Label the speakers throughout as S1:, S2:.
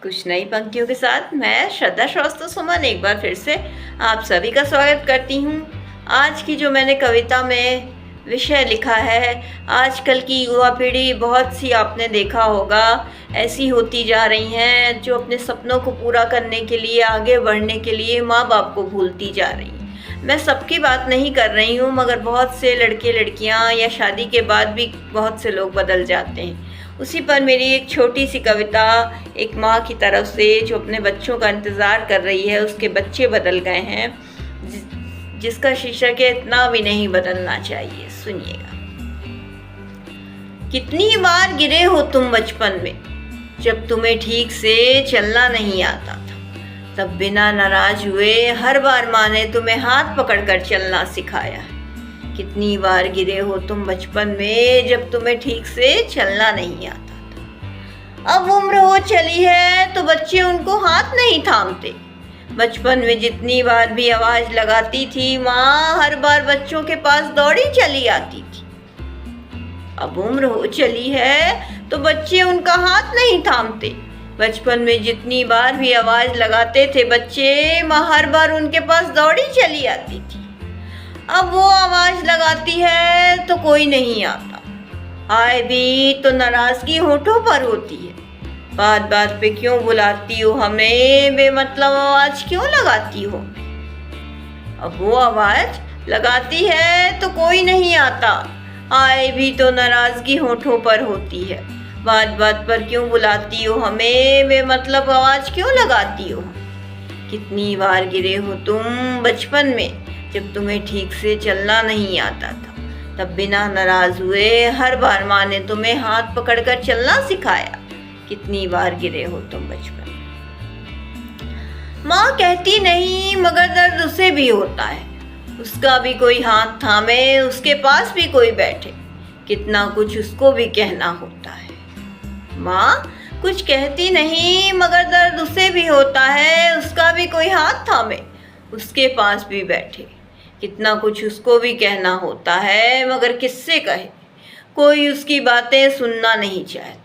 S1: कुछ नई पंक्तियों के साथ मैं श्रद्धा श्रीवास्तव सुमन एक बार फिर से आप सभी का स्वागत करती हूँ। आज की जो मैंने कविता में विषय लिखा है, आजकल की युवा पीढ़ी बहुत सी आपने देखा होगा ऐसी होती जा रही हैं जो अपने सपनों को पूरा करने के लिए, आगे बढ़ने के लिए माँ बाप को भूलती जा रही हैं। मैं सबकी बात नहीं कर रही हूँ, मगर बहुत से लड़के लड़कियाँ या शादी के बाद भी बहुत से लोग बदल जाते हैं। उसी पर मेरी एक छोटी सी कविता एक माँ की तरफ से जो अपने बच्चों का इंतज़ार कर रही है, उसके बच्चे बदल गए हैं, जिसका शीर्षक है इतना भी नहीं बदलना चाहिए। सुनिएगा। कितनी बार गिरे हो तुम बचपन में, जब तुम्हें ठीक से चलना नहीं आता था, तब बिना नाराज हुए हर बार माँ ने तुम्हें हाथ पकड़कर चलना सिखाया है। कितनी बार गिरे हो तुम बचपन में, जब तुम्हें ठीक से चलना नहीं आता था। अब उम्र हो चली है तो बच्चे उनको हाथ नहीं थामते। बचपन में जितनी बार भी आवाज लगाती थी माँ, हर बार बच्चों के पास दौड़ी चली आती थी। अब उम्र हो चली है तो बच्चे उनका हाथ नहीं थामते। बचपन में जितनी बार भी आवाज लगाते थे बच्चे, माँ हर बार उनके पास दौड़ी चली आती थी। अब वो आवाज लगाती है तो कोई नहीं आता, आए भी तो नाराजगी होठों पर होती है। बात बात पे क्यों बुलाती हो हमें, बेमतलब आवाज क्यों लगाती हो। अब वो आवाज लगाती है तो कोई नहीं आता, आए भी तो नाराजगी होठों पर होती है। बात बात पर क्यों बुलाती हो हमें, बेमतलब आवाज क्यों लगाती हो। कितनी बार गिरे हो तुम बचपन में, जब तुम्हें ठीक से चलना नहीं आता था, तब बिना नाराज हुए हर बार माँ ने तुम्हें हाथ पकड़कर चलना सिखाया। कितनी बार गिरे हो तुम बचपन में। माँ कहती नहीं मगर दर्द उसे भी होता है, उसका भी कोई हाथ थामे, उसके पास भी कोई बैठे, कितना कुछ उसको भी कहना होता है। माँ कुछ कहती नहीं मगर दर्द उसे भी होता है, उसका भी कोई हाथ थामे, उसके पास भी बैठे, कितना कुछ उसको भी कहना होता है, मगर किससे कहे, कोई उसकी बातें सुनना नहीं चाहता।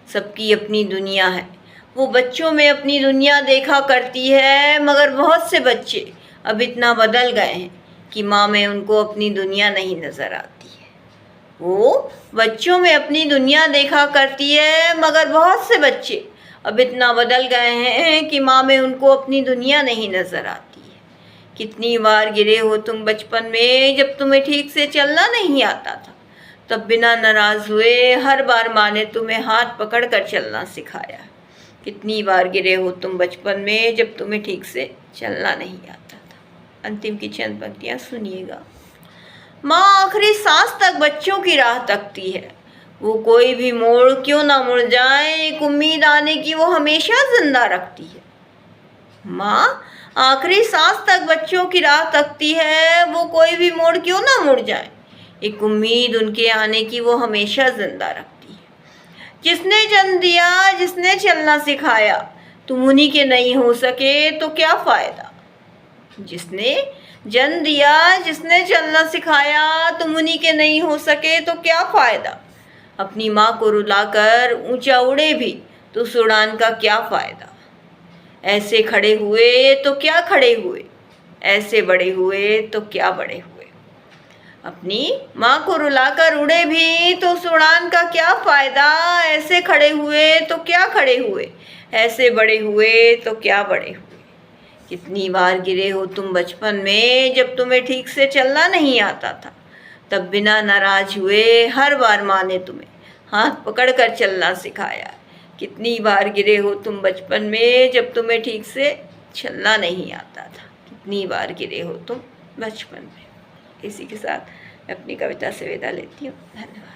S1: सबकी अपनी दुनिया है, वो बच्चों में अपनी दुनिया देखा करती है, मगर बहुत से बच्चे अब इतना बदल गए हैं कि माँ में उनको अपनी दुनिया नहीं नज़र आती है। वो बच्चों में अपनी दुनिया देखा करती है, मगर बहुत से बच्चे अब इतना बदल गए हैं कि माँ में उनको अपनी दुनिया नहीं नज़र आती है। कितनी बार गिरे हो तुम बचपन में, जब तुम्हें ठीक से चलना नहीं आता था, तब बिना नाराज हुए हर बार माँ ने तुम्हें हाथ पकड़कर चलना सिखाया। कितनी बार गिरे हो तुम बचपन में, जब तुम्हें ठीक से चलना नहीं आता था। अंतिम की चंद पंक्तियाँ सुनिएगा। माँ आखिरी सांस तक बच्चों की राह तकती है, वो कोई भी मोड़ क्यों ना मुड़ जाए, एक उम्मीद आने की वो हमेशा जिंदा रखती है। माँ आखिरी सांस तक बच्चों की राह तकती है, वो कोई भी मोड़ क्यों ना मुड़ जाए, एक उम्मीद उनके आने की वो हमेशा जिंदा रखती है। जिसने जन्म दिया, जिसने चलना सिखाया, तुम उन्हीं के नहीं हो सके तो क्या फ़ायदा। जिसने जन्म दिया, जिसने चलना सिखाया, तुम उन्हीं के नहीं हो सके तो क्या फ़ायदा। अपनी माँ को रुलाकर ऊंचा उड़े भी तो उस उड़ान का क्या फ़ायदा। ऐसे खड़े हुए तो क्या खड़े हुए, ऐसे बड़े हुए तो क्या बड़े हुए। अपनी माँ को रुलाकर उड़े भी तो उस उड़ान का क्या फ़ायदा। ऐसे खड़े हुए तो क्या खड़े हुए, ऐसे बड़े हुए तो क्या बड़े हुए। कितनी बार गिरे हो तुम बचपन में, जब तुम्हें ठीक से चलना नहीं आता था, तब बिना नाराज हुए हर बार माँ ने तुम्हें हाथ पकड़कर चलना सिखाया। कितनी बार गिरे हो तुम बचपन में, जब तुम्हें ठीक से चलना नहीं आता था। कितनी बार गिरे हो तुम बचपन में। इसी के साथ मैं अपनी कविता से विदा लेती हूँ। धन्यवाद।